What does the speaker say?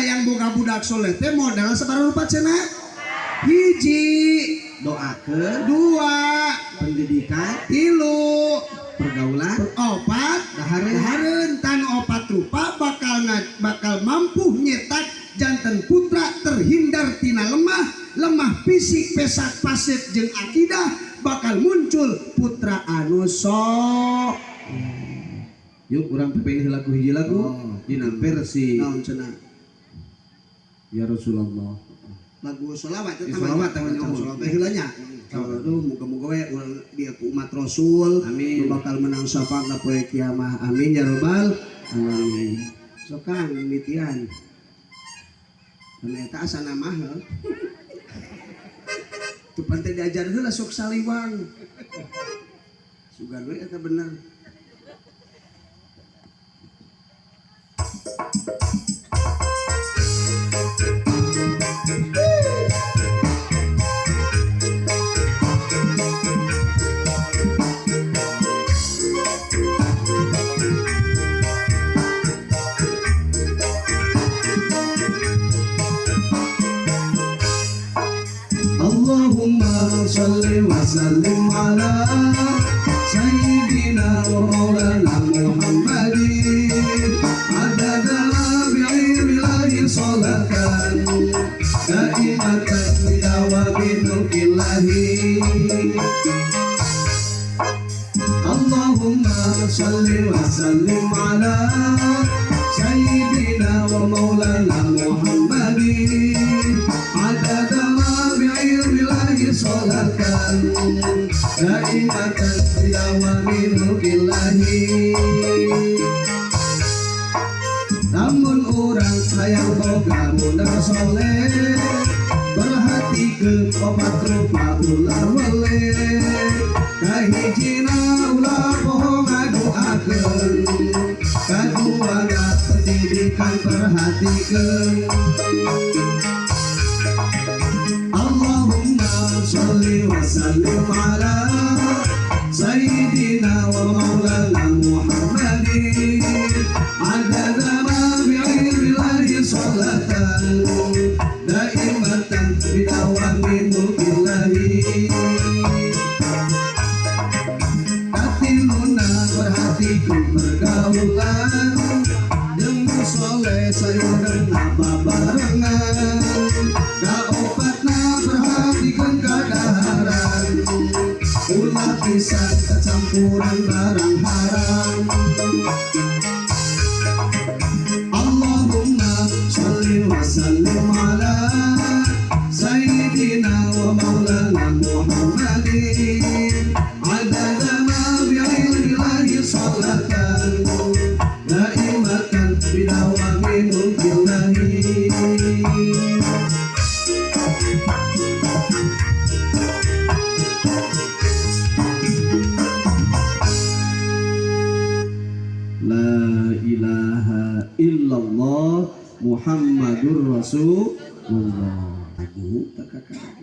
hayang boga budak soleh teh modal sabarupa cenah hiji doakeun, dua pendidikan, tilu pergaulan, opat dahareun tan opat rupa bakal mampu nyetak janten putra terhindar tina lemah fisik pesak pasif jeung akidah bakal muncul putra anu sok. Yuk urang pepengih lagu hiji lagu dina versi naon cenah ya Rasulullah. lagu sholawat Ya, sholawat tamanya sholawat heulanya. Aduh muga-muga we urang dia ku umat Rasul Amin. bakal menang syafaat na poe kiamah. Amin ya rabbal alamin. Sok Kang mimitian. Anu eta asana mah heuh. Tu pante diajar heula sok saliwang. Sugan we eta bener. Allahumma shalli wa sallim ala sayyidina wa maulana Muhammadin adada bi'ilmillahi salatan daimatan bidawami nukillahi. Allahumma shalli wa sallim ala sayyidina wa maulana Muhammadin adada bi'ilmillahi salatan daimatan bidawami nukillahi. Namun orang hayang boga budak soleh perhatikeun opat rupa ulah weleh kahijina ulah poho ngaduakeun kaduana pendidikan perhatikeun. Allahumma sholli wa sallim ala sayyidina wa maulana Muhammadin adada ma bi'ilmillahi salatan daimatan bidawami nukillahi. Katiluna perhatikan pergaulan jeung soleh sayeureun babarengan kaopatna perhatikan kadaharan ulah pisan kecampuran barang haram. Allahumma sholli wa sallim ala sayyidina wa maulana Muhammadin adada ma bi'ilmillahi salatan daimatan bidawami nukillahi. La ilaha illallah Muhammadur Rasulullah. Aduh tak kakak.